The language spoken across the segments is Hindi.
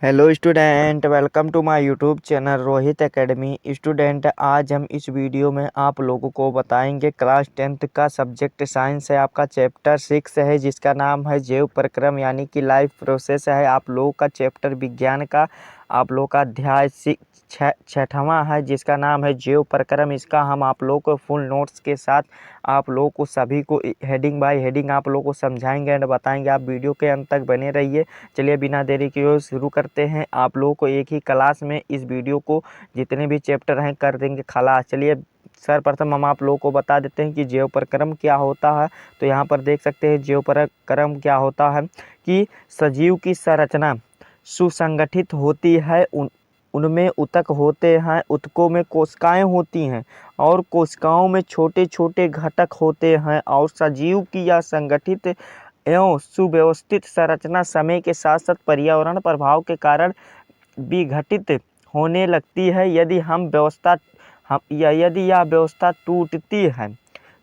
Hello student, welcome to my YouTube channel Rohit academy. Student, आज हम इस वीडियो में आप लोगों को बताएंगे क्लास 10th का सब्जेक्ट साइंस है, आपका चैप्टर 6 है जिसका नाम है जैव प्रक्रम यानी कि लाइफ प्रोसेस है। आप लोगों का चैप्टर विज्ञान का आप लोगों का अध्याय छठवां है जिसका नाम है जैव प्रक्रम। इसका हम आप लोगों को फुल नोट्स के साथ आप लोगों को सभी को हेडिंग बाय हेडिंग आप लोगों को समझाएंगे एंड बताएंगे। आप वीडियो के अंत तक बने रहिए। चलिए बिना देरी किए शुरू करते हैं। आप लोगों को एक ही क्लास में इस वीडियो को जितने भी चैप्टर हैं कर देंगे खलास। चलिए सर्वप्रथम हम आप लोगों को बता देते हैं कि जैव प्रक्रम क्या होता है। तो यहाँ पर देख सकते हैं जैव प्रक्रम क्या होता है कि सजीव की संरचना सुसंगठित होती है, उनमें ऊतक होते हैं, ऊतकों में कोशिकाएं होती हैं और कोशिकाओं में छोटे छोटे घटक होते हैं और सजीव की यह संगठित एवं सुव्यवस्थित संरचना समय के साथ साथ पर्यावरण प्रभाव के कारण विघटित होने लगती है। यदि यह व्यवस्था टूटती है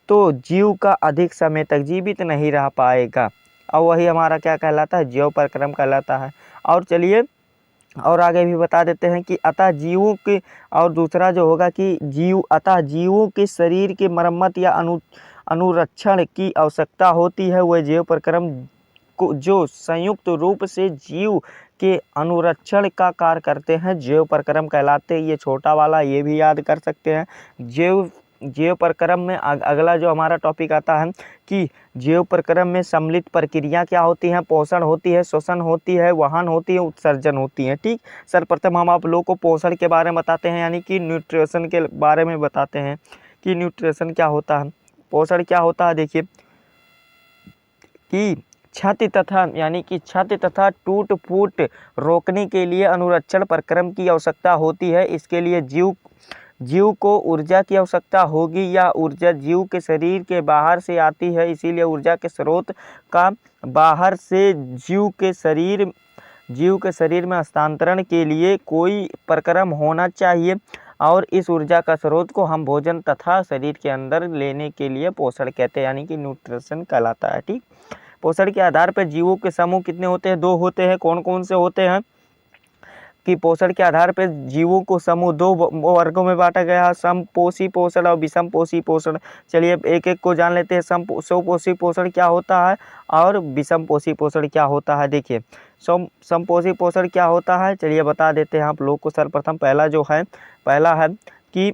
तो जीव का अधिक समय तक जीवित नहीं रह पाएगा और वही हमारा क्या कहलाता है, जैव प्रक्रम कहलाता है। और चलिए और आगे भी बता देते हैं कि अतः जीवों के और दूसरा जो होगा कि जीवों के शरीर के मरम्मत या अनुरक्षण की आवश्यकता होती है। वह जैव प्रक्रम को जो संयुक्त रूप से जीव के अनुरक्षण का कार्य करते हैं जैव प्रक्रम कहलाते हैं। ये छोटा वाला ये भी याद कर सकते हैं। जैव प्रक्रम में अगला जो हमारा टॉपिक आता है कि जैव प्रक्रम में सम्मिलित प्रक्रिया क्या होती हैं, पोषण होती है, श्वसन होती है, वहन होती है, उत्सर्जन होती है। ठीक, सर्वप्रथम हम आप लोगों को पोषण के बारे में बताते हैं यानी कि न्यूट्रिशन के बारे में बताते हैं कि न्यूट्रिशन क्या होता है, पोषण क्या होता है। देखिए कि क्षति तथा टूट फूट रोकने के लिए अनुरक्षण प्रक्रम की आवश्यकता होती है। इसके लिए जीव को ऊर्जा की आवश्यकता होगी या ऊर्जा जीव के शरीर के बाहर से आती है, इसीलिए ऊर्जा के स्रोत का बाहर से जीव के शरीर में हस्तांतरण के लिए कोई प्रक्रम होना चाहिए और इस ऊर्जा का स्रोत को हम भोजन तथा शरीर के अंदर लेने के लिए पोषण कहते हैं यानी कि न्यूट्रिशन कहलाता है। ठीक, पोषण के आधार पर जीवों के समूह कितने होते हैं, 2 होते हैं। कौन कौन से होते हैं कि पोषण के आधार पर जीवों को समूह 2 वर्गों में बांटा गया है, समपोषी पोषण और विषमपोषी पोषण। चलिए एक एक को जान लेते हैं। समपोषी पोषण क्या होता है और विषमपोषी पोषण क्या होता है। देखिए समपोषी पोषण क्या होता है, चलिए बता देते हैं आप लोग को। सर्वप्रथम पहला है कि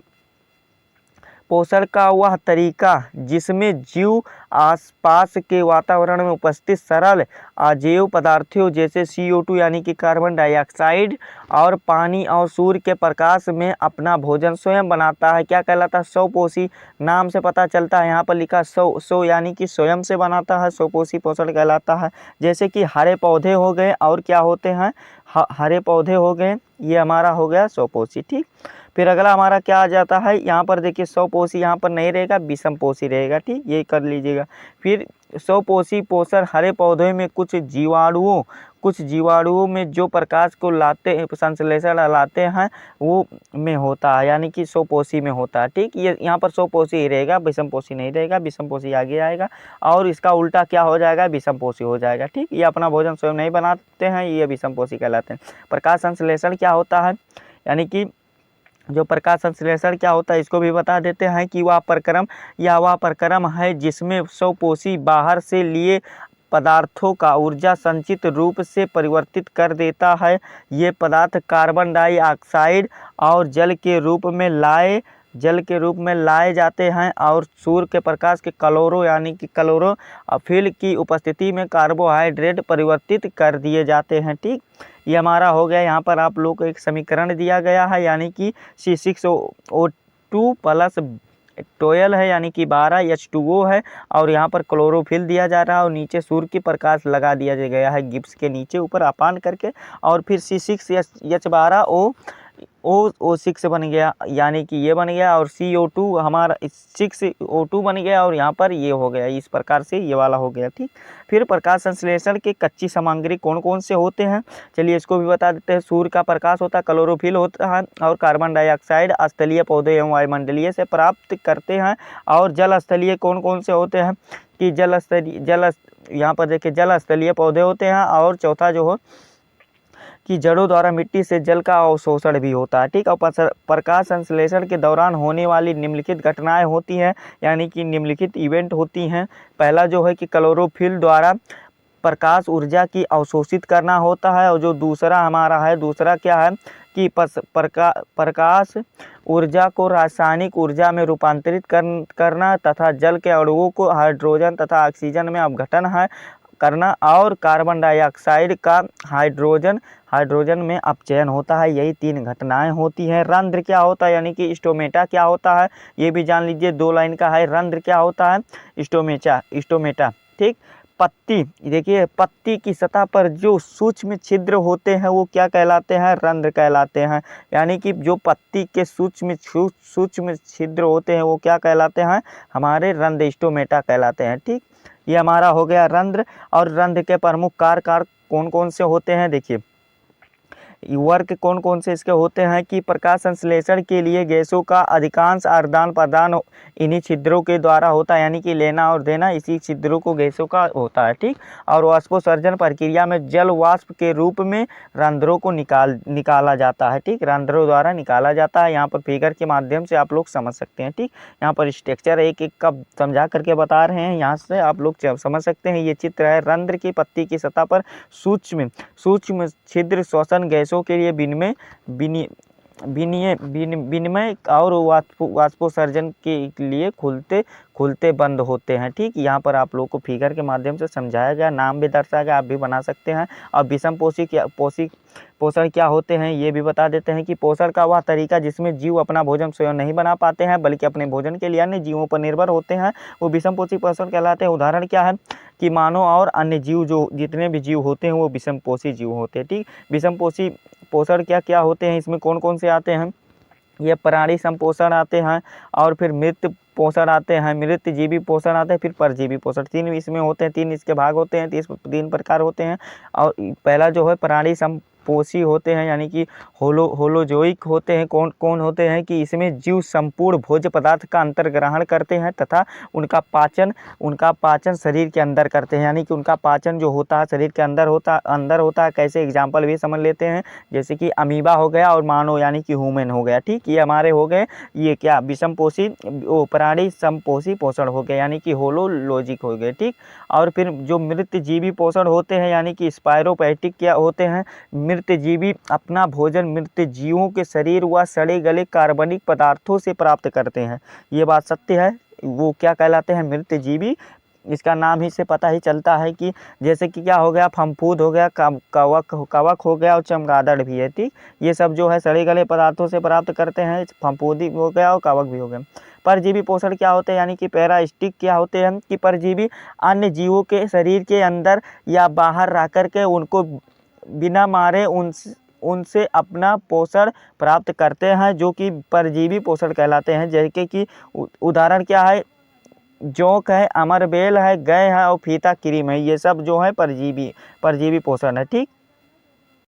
पोषण का वह तरीका जिसमें जीव आसपास के वातावरण में उपस्थित सरल अजैव पदार्थों जैसे CO2 यानी कि कार्बन डाइऑक्साइड और पानी और सूर्य के प्रकाश में अपना भोजन स्वयं बनाता है, क्या कहलाता है, स्वपोषी। नाम से पता चलता है, यहाँ पर लिखा स्व यानी कि स्वयं से बनाता है, स्वपोषी पोषण कहलाता है। जैसे कि हरे पौधे हो गए और क्या होते हैं, हरे पौधे हो गए, ये हमारा हो गया स्वपोषी। ठीक, फिर अगला हमारा क्या आ जाता है, यहाँ पर देखिए स्वपोषी यहाँ पर नहीं रहेगा, विषमपोषी रहेगा। ठीक, ये कर लीजिएगा। फिर स्वपोषी पोषण हरे पौधे में कुछ जीवाणुओं में जो प्रकाश को संश्लेषण लाते हैं वो में होता है यानी कि स्वपोषी में होता है। ठीक, ये यहाँ पर स्वपोषी ही रहेगा, विषमपोषी नहीं रहेगा, विषमपोषी आगे आएगा और इसका उल्टा क्या हो जाएगा, विषमपोषी हो जाएगा। ठीक, ये अपना भोजन स्वयं नहीं बनाते हैं, ये विषमपोषी कहलाते हैं। प्रकाश संश्लेषण क्या होता है यानी कि जो प्रकाश संश्लेषण क्या होता है इसको भी बता देते हैं कि वह प्रक्रम है जिसमें स्वपोषी बाहर से लिए पदार्थों का ऊर्जा संचित रूप से परिवर्तित कर देता है। ये पदार्थ कार्बन डाइऑक्साइड और जल के रूप में लाए जाते हैं और सूर्य के प्रकाश के क्लोरोफिल की उपस्थिति में कार्बोहाइड्रेट परिवर्तित कर दिए जाते हैं। ठीक, ये हमारा हो गया। यहाँ पर आप लोग को एक समीकरण दिया गया है यानी कि C6O2 प्लस 12 है यानी कि 12 H2O है और यहाँ पर क्लोरोफिल दिया जा रहा है और नीचे सूर्य की प्रकाश लगा दिया गया है गिब्स के नीचे ऊपर अपान करके और फिर C6H12O6 बन गया यानी कि ये बन गया और CO2 हमारा 6O2 बन गया और यहाँ पर ये हो गया, इस प्रकार से ये वाला हो गया। ठीक, फिर प्रकाश संश्लेषण के कच्ची सामग्री कौन कौन से होते हैं, चलिए इसको भी बता देते हैं। सूर्य का प्रकाश होता है, क्लोरोफिल होता है और कार्बन डाइऑक्साइड स्थलीय पौधे एवं वायुमंडलीय से प्राप्त करते हैं। और जल स्थलीय कौन कौन से होते हैं कि यहाँ पर देखिए जल स्थलीय पौधे होते हैं और चौथा जो हो कि जड़ों द्वारा मिट्टी से जल का अवशोषण भी होता है, ठीक। और प्रकाश संश्लेषण के दौरान होने वाली निम्नलिखित घटनाएं होती हैं, यानी कि निम्नलिखित इवेंट होती हैं। पहला जो है कि क्लोरोफिल द्वारा प्रकाश ऊर्जा की अवशोषित करना होता है, और जो दूसरा हमारा है, दूसरा क्या है कि प्रकाश ऊर्जा को रासायनिक ऊर्जा में रूपांतरित करना तथा जल के अणुओं को हाइड्रोजन तथा ऑक्सीजन में अपघटन है करना, और कार्बन डाइऑक्साइड का हाइड्रोजन में अपचयन होता है। यही 3 घटनाएं होती हैं। रंध्र क्या होता है, यानी कि स्टोमेटा क्या होता है, ये भी जान लीजिए, 2 लाइन का है। रंध्र क्या होता है, स्टोमेटा, ठीक। पत्ती, देखिए पत्ती की सतह पर जो सूक्ष्म छिद्र होते हैं वो क्या कहलाते हैं, रंध्र कहलाते हैं। यानी कि जो पत्ती के सूक्ष्म छिद्र होते हैं वो क्या कहलाते हैं, हमारे रंध्र, स्टोमेटा कहलाते हैं, ठीक। ये हमारा हो गया रंध्र। और रंध्र के प्रमुख कारक कौन कौन से होते हैं, देखिए वर्क कौन कौन से इसके होते हैं कि प्रकाश संश्लेषण के लिए गैसों का अधिकांश आदान प्रदान इन्हीं छिद्रों के द्वारा होता है, यानी कि लेना और देना इसी छिद्रों को गैसों का होता है, ठीक। और वाष्पोत्सर्जन प्रक्रिया में जल वाष्प के रूप में रंध्रों को निकाला जाता है, ठीक। रंध्रों द्वारा निकाला जाता है। यहाँ पर फिगर के माध्यम से आप लोग समझ सकते हैं, ठीक। यहाँ पर स्ट्रक्चर एक एक का समझा करके बता रहे हैं, यहाँ से आप लोग समझ सकते हैं। ये चित्र है, रंध्र की पत्ती की सतह पर सूक्ष्म छिद्र श्वसन गैसों के लिए विनिमय और वाष्पोत्सर्जन के लिए खुलते बंद होते हैं, ठीक। यहाँ पर आप लोग को फिगर के माध्यम से समझाया गया, नाम भी दर्शाया गया, आप भी बना सकते हैं। और विषम पोषण क्या होते हैं ये भी बता देते हैं कि पोषण का वह तरीका जिसमें जीव अपना भोजन स्वयं नहीं बना पाते हैं बल्कि अपने भोजन के लिए अन्य जीवों पर निर्भर होते हैं, वो विषम पोषण कहलाते हैं। उदाहरण क्या है कि मानव और अन्य जीव, जो जितने भी जीव होते हैं वो विषम पोषी जीव होते हैं, ठीक। विषम पोषण क्या क्या होते हैं, इसमें कौन कौन से आते हैं, ये प्राणी संपोषण आते हैं, और फिर मृत पोषण आते हैं, मृत जीवी पोषण आते हैं, फिर परजीवी पोषण। 3 इसमें होते हैं, 3 इसके भाग होते हैं, 3 प्रकार होते हैं। और पहला जो है प्राणी संपोषी होते हैं, यानी कि होलोजोइक होते हैं। कौन कौन होते हैं कि इसमें जीव संपूर्ण भोज्य पदार्थ का अंतर्ग्रहण करते हैं तथा उनका पाचन शरीर के अंदर करते हैं, यानी कि उनका पाचन जो होता है शरीर के अंदर होता है। कैसे एग्जाम्पल भी समझ लेते हैं, जैसे कि अमीबा हो गया और मानव यानी कि ह्यूमन हो गया, ठीक। ये हमारे हो गए, ये क्या विषम पोषी प्राणी संपोषी पोषण हो गए, यानी कि होलोलॉजिक हो गए, ठीक। और फिर जो मृत जीवी पोषण होते हैं, यानी कि स्पायरोपैटिक क्या होते हैं, मृत जीवी अपना भोजन मृत जीवों के शरीर व सड़े गले कार्बनिक पदार्थों से प्राप्त करते हैं। ये बात सत्य है, वो क्या कहलाते हैं, मृत जीवी। इसका नाम ही से पता ही चलता है कि जैसे कि क्या हो गया, फफूंद हो गया, कवक हो गया और चमगादड़ भी है, ठीक। ये सब जो है सड़े गले पदार्थों से प्राप्त करते हैं, फफूंदी हो गया और कवक भी हो गया। परजीवी पोषण क्या होते हैं, यानी कि पैरासिटिक क्या होते हैं कि परजीवी अन्य जीवों के शरीर के अंदर या बाहर रह कर के उनको बिना मारे उनसे अपना पोषण प्राप्त करते हैं, जो कि परजीवी पोषण कहलाते हैं। जैसे कि उदाहरण क्या है, जोंक है, अमरबेल है, गय है और फीता क्रीम है, ये सब जो है परजीवी पोषण है, ठीक।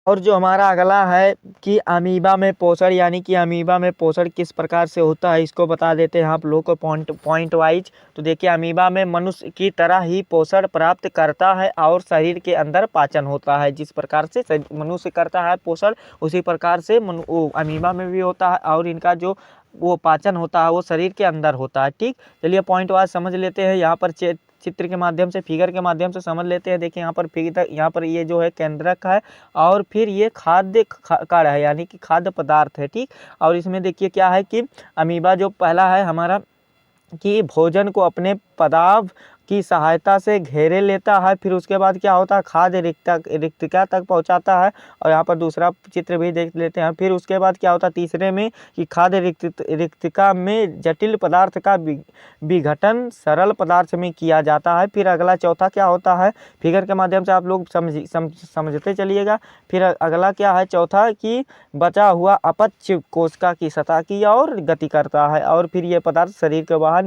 और जो हमारा अगला है कि अमीबा में पोषण, यानी कि अमीबा में पोषण किस प्रकार से होता है इसको बता देते हैं आप लोगों को पॉइंट वाइज। तो देखिए अमीबा में मनुष्य की तरह ही पोषण प्राप्त करता है और शरीर के अंदर पाचन होता है। जिस प्रकार से मनुष्य करता है पोषण उसी प्रकार से अमीबा में भी होता है, और इनका जो वो पाचन होता है वो शरीर के अंदर होता है, ठीक। चलिए पॉइंट वाइज समझ लेते हैं। यहाँ पर चित्र के माध्यम से, फिगर के माध्यम से समझ लेते हैं। देखिए यहाँ पर ये जो है केंद्रक है और फिर ये खाद्य कण है, यानी कि खाद्य पदार्थ है, ठीक। और इसमें देखिए क्या है कि अमीबा जो पहला है हमारा कि भोजन को अपने पदार्थ की सहायता से घेरे लेता है, फिर उसके बाद क्या होता है खाद्य रिक्तिका तक पहुंचाता है। और यहाँ पर दूसरा चित्र भी देख लेते हैं। फिर उसके बाद क्या होता है तीसरे में कि खाद्य रिक्तिका में जटिल पदार्थ का विघटन सरल पदार्थ में किया जाता है। फिर अगला चौथा क्या होता है, फिगर के माध्यम से आप लोग समझते चलिएगा। फिर अगला क्या है चौथा कि बचा हुआ अपच कोशिका की सतह की ओर गति करता है, और फिर ये पदार्थ शरीर के बाहर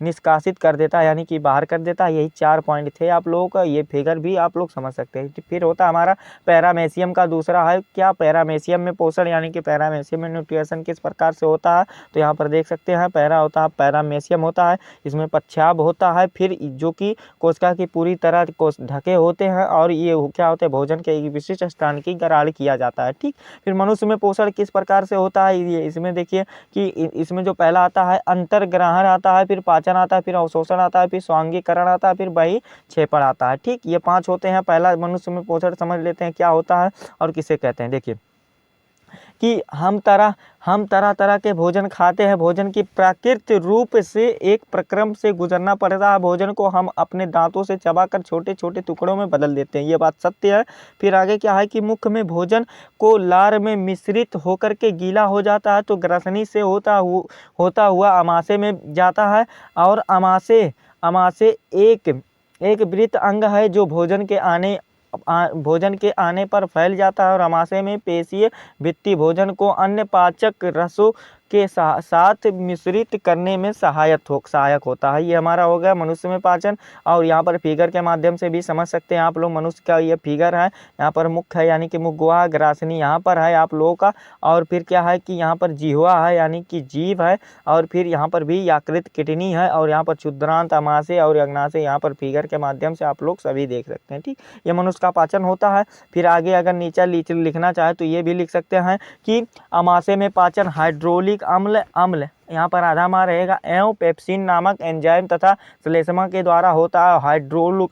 निष्कासित कर देता देता है, यानी कि बाहर कर देता है। यही 4 पॉइंट थे आप लोगों का, ये फिगर भी आप लोग समझ सकते हैं। फिर होता है हमारा पैरामेशियम का दूसरा है क्या, पैरामेशियम में पोषण यानी कि पैरामेशियम में न्यूट्रिशन किस प्रकार से होता है, तो यहाँ पर देख सकते हैं पैरा होता है, पैरामेशियम होता है, इसमें पच्छाब होता है, फिर जो कि कोशिका की पूरी तरह कोश ढके होते हैं, और ये क्या होते हैं, भोजन के एक विशिष्ट स्थान की ग्रहण किया जाता है। ठीक, फिर मनुष्य में पोषण किस प्रकार से होता है, ये इसमें देखिए कि इसमें जो पहला आता है अंतर्ग्रहण आता है, फिर पाचन आता है, फिर अवशोषण आता है, फिर स्वांगीकरण आता है, फिर बहिक्षेपण आता है। ठीक, ये 5 होते हैं। पहला मनुष्य में पोषण समझ लेते हैं क्या होता है और किसे कहते हैं। देखिए कि हम तरह तरह के भोजन खाते हैं। भोजन की प्राकृतिक रूप से एक प्रक्रम से गुजरना पड़ता है। भोजन को हम अपने दांतों से चबाकर छोटे छोटे टुकड़ों में बदल देते हैं, ये बात सत्य है। फिर आगे क्या है कि मुख में भोजन को लार में मिश्रित होकर के गीला हो जाता है, तो ग्रसनी से होता हुआ आमाशय में जाता है, और आमाशय एक वृत्त अंग है जो भोजन के आने पर फैल जाता है, और आमाशय में पेशीय भित्ति भोजन को अन्य पाचक रसों के साथ मिश्रित करने में सहायक होता है। ये हमारा हो गया मनुष्य में पाचन। और यहाँ पर फिगर के माध्यम से भी समझ सकते हैं आप लोग। मनुष्य का ये फिगर है, यहाँ पर मुख है यानी कि मुख गुहा, ग्रासनी यहाँ पर है आप लोगों का, और फिर क्या है कि यहाँ पर जिह्वा है यानी कि जीभ है, और फिर यहाँ पर भी यकृत किडनी है, और यहाँ पर क्षुद्रांत आमाशय और अग्नाशय यहाँ पर फिगर के माध्यम से आप लोग सभी देख सकते हैं। ठीक, ये मनुष्य का पाचन होता है। फिर आगे अगर नीचे लिखना चाहे तो ये भी लिख सकते हैं कि आमाशय में पाचन हाइड्रोलिक अम्ल यहाँ पर आधा मार रहेगा एवं पेप्सिन नामक एंजाइम तथा श्लेष्मा के द्वारा होता है।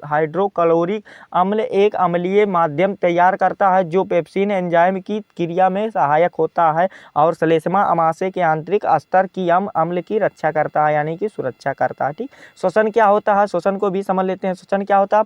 हाइड्रोक्लोरिक अम्ल एक अम्लीय माध्यम तैयार करता है जो पेप्सिन एंजाइम की क्रिया में सहायक होता है, और श्लेष्मा आमाशय के आंतरिक स्तर की अम्ल की रक्षा करता है यानी कि सुरक्षा करता है। ठीक, श्वसन क्या होता है, श्वसन को भी समझ लेते हैं। श्वसन क्या होता है,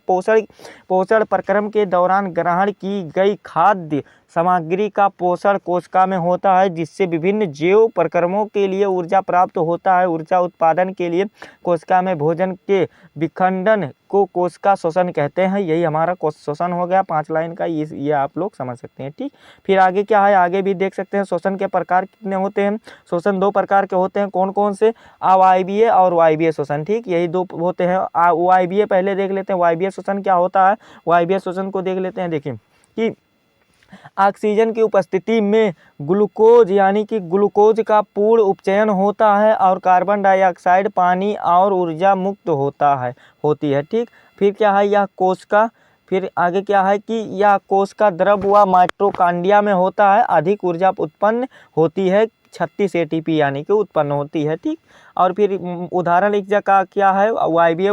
पोषण प्रक्रम के दौरान ग्रहण की गई खाद्य सामग्री का पोषण कोशिका में होता है, जिससे विभिन्न जैव प्रक्रमों के लिए ऊर्जा प्राप्त होता है। ऊर्जा उत्पादन के लिए कोशिका में भोजन के विखंडन को कोशिका श्वसन कहते हैं। यही हमारा श्वसन हो गया 5 लाइन का, ये आप लोग समझ सकते हैं। ठीक, फिर आगे क्या है, आगे भी देख सकते हैं श्वसन के प्रकार कितने होते हैं। श्वसन 2 प्रकार के होते हैं, कौन कौन से, अवायवीय और वायवीय श्वसन। ठीक, यही 2 होते हैं। वायवीय पहले देख लेते हैं, वायवीय श्वसन क्या होता है। वायवीय श्वसन को देख लेते हैं। देखिए कि ऑक्सीजन की उपस्थिति में ग्लूकोज यानी कि ग्लूकोज का पूर्ण उपचयन होता है, और कार्बन डाइऑक्साइड, पानी और ऊर्जा मुक्त होती है। ठीक, फिर क्या है, यह कोशिका, फिर आगे क्या है कि यह कोशिका द्रव व माइटोकॉन्ड्रिया में होता है। अधिक ऊर्जा उत्पन्न होती है, 36 एटीपी यानी कि उत्पन्न होती है। ठीक, और फिर उदाहरण एक जगह क्या है, वायवीय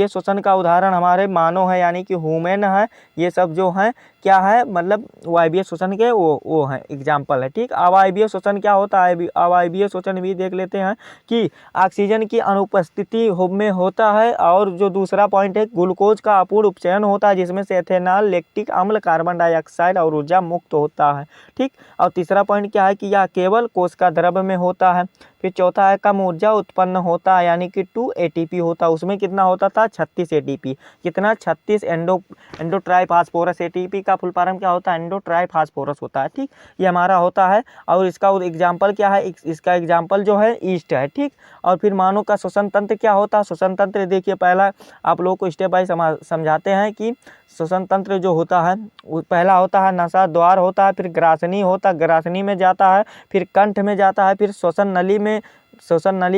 श्वसन का उदाहरण हमारे मानव है यानी कि ह्यूमन है। ये सब जो है क्या है, मतलब वायवीय श्वसन के वो है एग्जाम्पल है। ठीक, अवायवीय श्वसन क्या होता है, अवायवीय श्वसन भी देख लेते हैं कि ऑक्सीजन की अनुपस्थिति में होता है, और जो दूसरा पॉइंट है ग्लूकोज का अपूर्ण उपचयन होता है, जिसमें से एथेनॉल, लैक्टिक अम्ल, कार्बन डाइऑक्साइड और ऊर्जा मुक्त होता है। ठीक, और तीसरा पॉइंट क्या है कि यह केवल कोशिका द्रव में होता है। फिर चौथा है कम ऊर्जा उत्पन्न होता है यानी कि 2 एटीपी होता है। उसमें कितना होता था, 36 एटीपी। कितना, 36 एंडोट्राइफास्फोरस। एटीपी का फुल फॉर्म क्या होता है, एंडोट्राइफास्फोरस होता है। ठीक, ये हमारा होता है, और इसका एग्जाम्पल क्या है, इसका एग्जाम्पल जो है ईस्ट है। ठीक, और फिर मानव का श्वसन तंत्र क्या होता है। श्वसन तंत्र देखिए, पहला आप लोगों को स्टेप बाय समझाते हैं कि श्वसन तंत्र जो होता है, पहला होता है नसा द्वार होता है, फिर ग्रासनी होता है, ग्रासनी में जाता है, फिर कंठ में जाता है, फिर श्वसन नली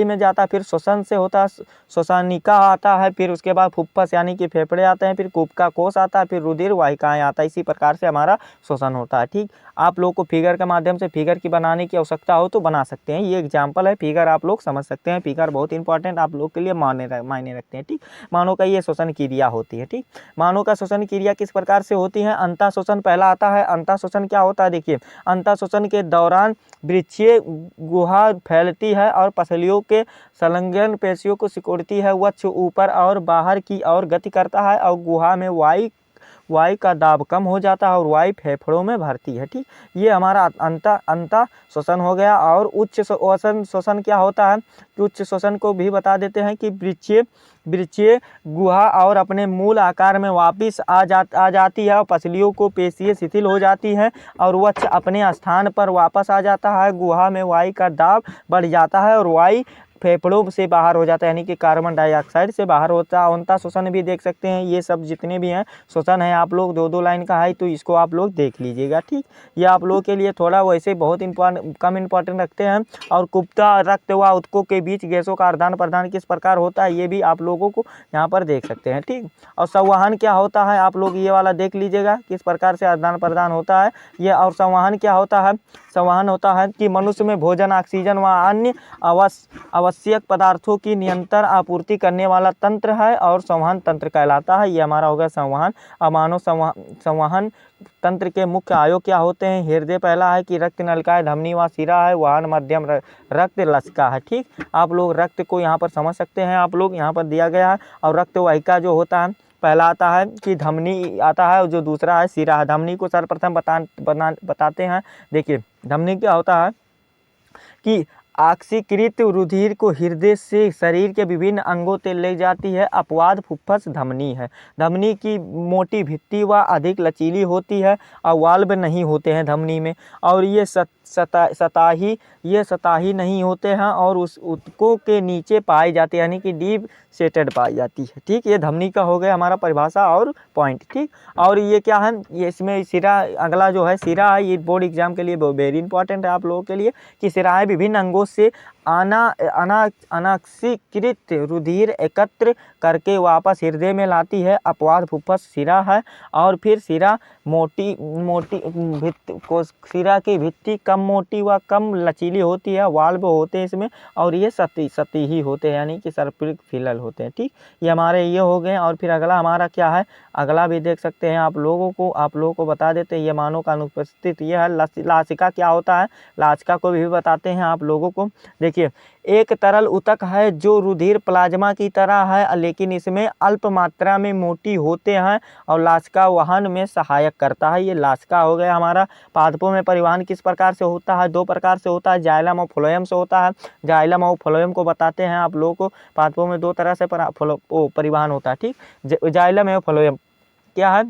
में जाता है, फिर श्वसन से होता है श्वसनिका आता है, फिर उसके बाद फुफ्फुस यानी कि फेफड़े आते हैं, फिर कुबका कोष आता है, फिर रुधिर वाहिकाएं आता है। इसी प्रकार से हमारा श्वसन होता है। ठीक, आप लोगों को फिगर के माध्यम से फिगर की बनाने की आवश्यकता हो तो बना सकते हैं। ये एग्जाम्पल है, फिगर आप लोग समझ सकते हैं। फिगर बहुत इंपॉर्टेंट आप लोग के लिए मायने रखते हैं। ठीक, मानव का ये श्वसन क्रिया होती है। ठीक, मानव का श्वसन क्रिया किस प्रकार से होती है। अंतः श्वसन पहला आता है। अंतः श्वसन क्या होता है, देखिए अंतः श्वसन के दौरान वृक्षीय गुहा फैलती है और पसलियों के संलग्न पेशियों को सिकुड़ती है। वक्ष ऊपर और बाहर की ओर गति करता है, और गुहा में वायु का दाब कम हो जाता है और वायु फेफड़ों में भरती है। ठीक, ये हमारा अंतः श्वसन हो गया। और उच्च श्वसन क्या होता है, उच्च श्वसन को भी बता देते हैं कि वृक्षीय गुहा और अपने मूल आकार में वापस आ जाती है, और पसलियों को पेशियां शिथिल हो जाती हैं, और वक्ष अपने स्थान पर वापस आ जाता है। गुहा में वायु का दाब बढ़ जाता है और वायु फेफड़ों से बाहर हो जाता है, यानी कि कार्बन डाइऑक्साइड से बाहर होता श्वसन भी देख सकते हैं। ये सब जितने भी हैं श्वसन है, आप लोग 2-2 लाइन का है तो इसको आप लोग देख लीजिएगा, ठीक। ये आप लोगों के लिए थोड़ा वैसे बहुत कम इम्पोर्टेंट रखते हैं। और कुप्ता रक्त व ऊतकों के बीच गैसों का आदान प्रदान किस प्रकार होता है, ये भी आप लोगों को यहाँ पर देख सकते हैं, ठीक। और संवहन क्या होता है, आप लोग ये वाला देख लीजिएगा किस प्रकार से आदान प्रदान होता है ये। और संवहन क्या होता है, संवहन होता है कि मनुष्य में भोजन, ऑक्सीजन व अन्य आवश्यक पदार्थों की निरंतर आपूर्ति करने वाला तंत्र है और संवहन तंत्र कहलाता है। ये हमारा हो गया संवहन। अब मानो संवहन तंत्र के मुख्य अवयव क्या होते हैं। हृदय पहला है कि रक्त नलिका है, धमनी व सिरा है, वाहन मध्यम रक्त लसिका है, ठीक। आप लोग रक्त को यहाँ पर समझ सकते हैं, आप लोग यहाँ पर दिया गया है। और रक्त वाहिका जो होता है पहला आता है कि धमनी आता है, और जो दूसरा है सिरा है। धमनी को सर्वप्रथम बताते हैं। देखिए धमनी क्या होता है कि ऑक्सीकृत रुधिर को हृदय से शरीर के विभिन्न अंगों तक ले जाती है। अपवाद फुफ्फुस धमनी है। धमनी की मोटी भित्ति व अधिक लचीली होती है और वाल्व नहीं होते हैं धमनी में। और ये सताही नहीं होते हैं और उस ऊतकों के नीचे पाई जाती है, यानी कि डीप सेटेड पाई जाती है, ठीक। ये धमनी का हो गया हमारा परिभाषा और पॉइंट, ठीक। और ये क्या है, ये इसमें सिरा, अगला जो है सिरा है, ये बोर्ड एग्जाम के लिए वेरी इंपॉर्टेंट है आप लोगों के लिए कि सिराएं विभिन्न अंगों से अनाक्सीकृत रुधिर एकत्र करके वापस हृदय में लाती है। अपवाद फुफ्फुस सिरा है। और फिर सिरा सिरा की भित्ति कम मोटी व कम लचीली होती है। वाल्व होते हैं इसमें और ये सतही होते हैं, यानी कि सर्पिल फिलल होते हैं, ठीक। ये हमारे ये हो गए। और फिर अगला हमारा क्या है, अगला भी देख सकते हैं आप लोगों को बता देते हैं। ये मानव का अनुपस्थित ये है। लासिका क्या होता है, लासिका को भी बताते हैं आप लोगों को। देखिए एक तरल ऊतक है जो रुधिर प्लाज्मा की तरह है, लेकिन इसमें अल्प मात्रा में मोटी होते हैं और लासिका वहन में सहायक करता है। ये लासिका हो गया हमारा। पादपों में परिवहन किस प्रकार से होता है, 2 प्रकार से होता है, जाइलम और फ्लोएम से होता है। जाइलम और फ्लोएम को बताते हैं आप लोगों को। पादपों में 2 तरह से परिवहन होता है, ठीक। जाइलम और फ्लोएम क्या है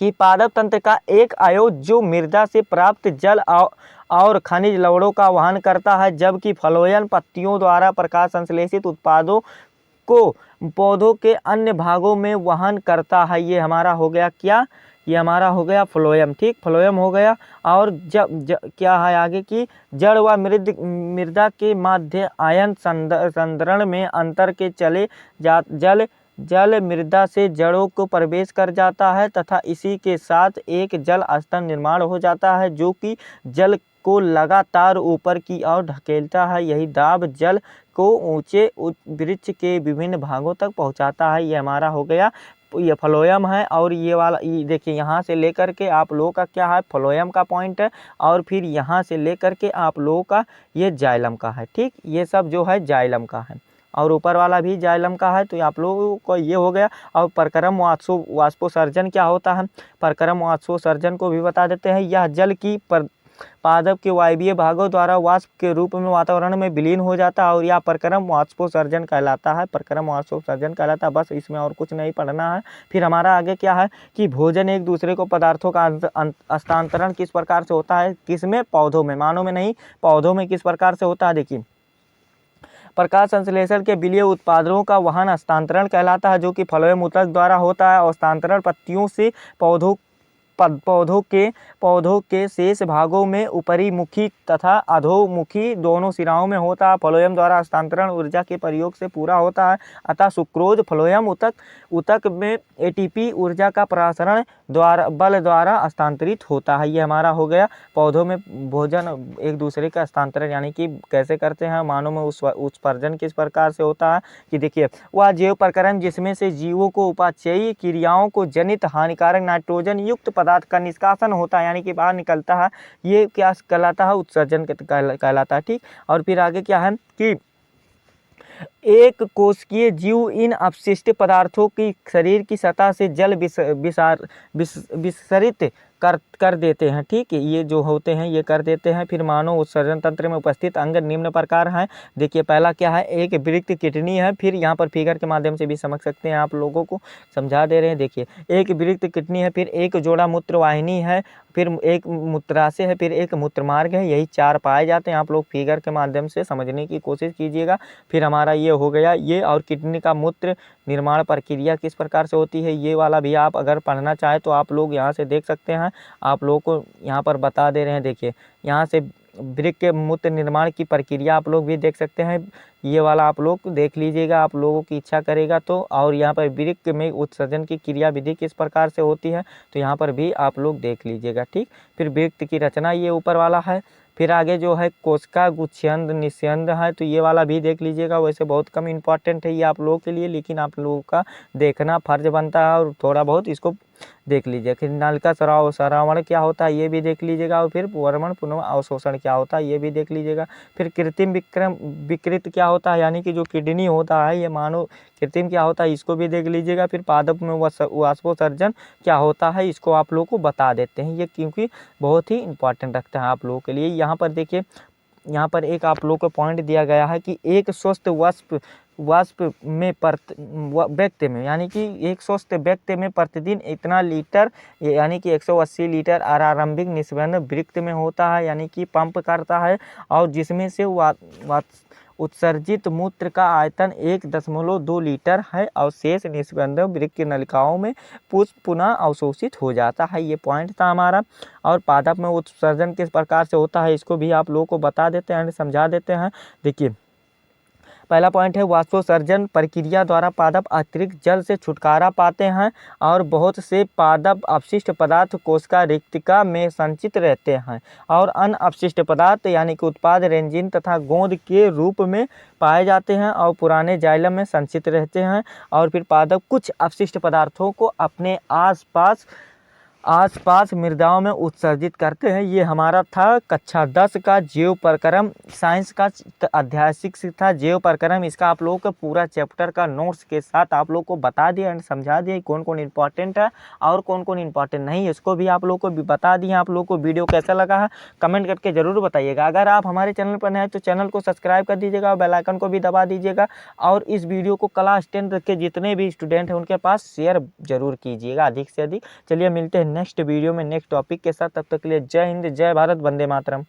कि पादप तंत्र का एक अवयव जो मृदा से प्राप्त जल और खनिज लवणों का वहन करता है, जबकि फ्लोएम पत्तियों द्वारा प्रकाश संश्लेषित उत्पादों को पौधों के अन्य भागों में वहन करता है। ये हमारा हो गया क्या, ये हमारा हो गया फ्लोएम, ठीक। फ्लोएम हो गया। और क्या है आगे की जड़ व मृदा के मध्य आयन संचरण में अंतर के चले जल मृदा से जड़ों को प्रवेश कर जाता है तथा इसी के साथ एक जल स्तर निर्माण हो जाता है जो कि जल को लगातार ऊपर की ओर ढकेलता है। यही दाब जल को ऊंचे वृक्ष के विभिन्न भागों तक पहुंचाता है। ये हमारा हो गया, ये फ्लोएम है। और ये वाला देखिए यहाँ से लेकर के आप लोगों का क्या है, फ्लोएम का पॉइंट है। और फिर यहाँ से लेकर के आप लोगों का ये जाइलम का है, ठीक। ये सब जो है जाइलम का है और ऊपर वाला भी जाइलम का है। तो आप लोगों को ये हो गया। और परक्रम वाष्पोत्सर्जन क्या होता है, परक्रम वाष्पोत्सर्जन को भी बता देते हैं। यह जल की पादप के वायवीय भागों द्वारा वाष्प के रूप में वातावरण में विलीन हो जाता है और यह परक्रम वाष्पोत्सर्जन कहलाता है। परक्रम वाष्पोत्सर्जन कहलाता है, बस इसमें और कुछ नहीं पढ़ना है। फिर हमारा आगे क्या है कि भोजन एक दूसरे को पदार्थों का हस्तांतरण किस प्रकार से होता है, किसमें, पौधों में, मानव में नहीं, पौधों में किस प्रकार से होता है। देखिए प्रकाश संश्लेषण के विलीय उत्पादों का वहन हस्तांतरण कहलाता है, जो कि फ्लोएम ऊतक द्वारा होता है। और हस्तांतरण पत्तियों से पौधों के शेष भागों में ऊपरी मुखी तथा अधोमुखी दोनों सिराओं में होता है। फ्लोएम द्वारा हस्तांतरण ऊर्जा के प्रयोग से पूरा होता है। अतः सुक्रोज फ्लोएम ऊतक में एटीपी ऊर्जा का प्रसारण बल द्वारा हस्तांतरित होता है। ये हमारा हो गया। पौधों में भोजन एक दूसरे का हस्तांतरण यानी कि कैसे करते हैं, मानव में उत्सर्जन किस प्रकार से होता है कि देखिए वह जैव प्रक्रम जिसमें से जीवों को उपाचयी क्रियाओं को जनित हानिकारक नाइट्रोजन युक्त पदार्थ का निष्कासन होता है, यानी कि बाहर निकलता है। ये क्या कहलाता है, उत्सर्जन कहलाता है, ठीक। और फिर आगे क्या है कि एक कोशिकीय जीव इन अपशिष्ट पदार्थों की शरीर की सतह से जल विसरित कर देते हैं। ठीक है, ये जो होते हैं ये कर देते हैं। फिर मानव उत्सर्जन तंत्र में उपस्थित अंग निम्न प्रकार हैं। देखिए पहला क्या है, एक वृक्क किडनी है। फिर यहाँ पर फिगर के माध्यम से भी समझ सकते हैं, आप लोगों को समझा दे रहे हैं। देखिए एक वृक्क किडनी है, फिर एक जोड़ा मूत्र वाहिनी है, फिर एक मूत्राशय है, फिर एक मूत्रमार्ग है। यही 4 पाए जाते हैं। आप लोग फिगर के माध्यम से समझने की कोशिश कीजिएगा। फिर हमारा ये हो गया ये। और किडनी का मूत्र निर्माण प्रक्रिया किस प्रकार से होती है, ये वाला भी आप अगर पढ़ना चाहें तो आप लोग यहाँ से देख सकते हैं। आप लोगों को यहाँ पर बता दे रहे हैं। देखिए यहाँ से वृक्क के मूत्र निर्माण की प्रक्रिया आप लोग भी देख सकते हैं। ये वाला आप लोग देख लीजिएगा, आप लोगों की इच्छा करेगा तो। और यहाँ पर वृक्क में उत्सर्जन की क्रिया विधि किस प्रकार से होती है, तो यहाँ पर भी आप लोग देख लीजिएगा। ठीक, फिर वृक्क की रचना ये ऊपर वाला है। फिर आगे जो है कोशिका गुच्छियंद निस्यंद है, तो ये वाला भी देख लीजिएगा। वैसे बहुत कम इम्पॉर्टेंट है ये आप लोगों के लिए, लेकिन आप लोगों का देखना फर्ज बनता है और थोड़ा बहुत इसको देख लीजिए। फिर नलिका स्राव श्रावण क्या होता है ये भी देख लीजिएगा। और फिर वर्मण पुनः अवशोषण क्या होता है ये भी देख लीजिएगा। फिर कृत्रिम विकृत क्या होता है, यानी कि जो किडनी होता है ये मानव कृत्रिम क्या होता है, इसको भी देख लीजिएगा। फिर पादप में वाष्पोत्सर्जन क्या होता है, इसको आप लोगों को बता देते हैं ये, क्योंकि बहुत ही इंपॉर्टेंट रखता है आप लोगों के लिए। यहाँ पर देखिए, यहाँ पर एक आप लोगों को पॉइंट दिया गया है कि एक स्वस्थ वाष्प में व्यक्ति में, यानी कि एक स्वस्थ व्यक्ति में प्रतिदिन इतना लीटर, यानी कि 180 लीटर आरंभिक निस्पंदन वृक्क में होता है, यानी कि पंप करता है। और जिसमें से उत्सर्जित मूत्र का आयतन 1.2 लीटर है और शेष निस्पंदन वृक्क की नलिकाओं में पुनः अवशोषित हो जाता है। ये पॉइंट था हमारा। और पादप में उत्सर्जन किस प्रकार से होता है इसको भी आप लोगों को बता देते हैं, समझा देते हैं। देखिए पहला पॉइंट है, वाष्पोत्सर्जन प्रक्रिया द्वारा पादप अतिरिक्त जल से छुटकारा पाते हैं और बहुत से पादप अपशिष्ट पदार्थ कोशिका रिक्तिका में संचित रहते हैं और अन्य अपशिष्ट पदार्थ यानी कि उत्पाद रेंजिन तथा गोंद के रूप में पाए जाते हैं और पुराने जाइलम में संचित रहते हैं। और फिर पादप कुछ अपशिष्ट पदार्थों को अपने आसपास मृदाओं में उत्सर्जित करते हैं। ये हमारा था कक्षा 10 का जीव प्रक्रम साइंस का अध्याय 6 था जीव प्रक्रम। इसका आप लोगों को पूरा चैप्टर का नोट्स के साथ आप लोग को बता दिया एंड समझा दिया कौन कौन इंपॉर्टेंट है और कौन कौन इंपॉर्टेंट नहीं है, इसको भी आप लोग को भी बता दिया। आप लोग को वीडियो कैसा लगा है कमेंट करके जरूर बताइएगा। अगर आप हमारे चैनल पर नए हैं तो चैनल को सब्सक्राइब कर दीजिएगा और बेल आइकन को भी दबा दीजिएगा। और इस वीडियो को क्लास 10 के जितने भी स्टूडेंट हैं उनके पास शेयर जरूर कीजिएगा अधिक से अधिक। चलिए मिलते हैं नेक्स्ट वीडियो में नेक्स्ट टॉपिक के साथ, तब तक के लिए जय हिंद, जय भारत, वंदे मातरम।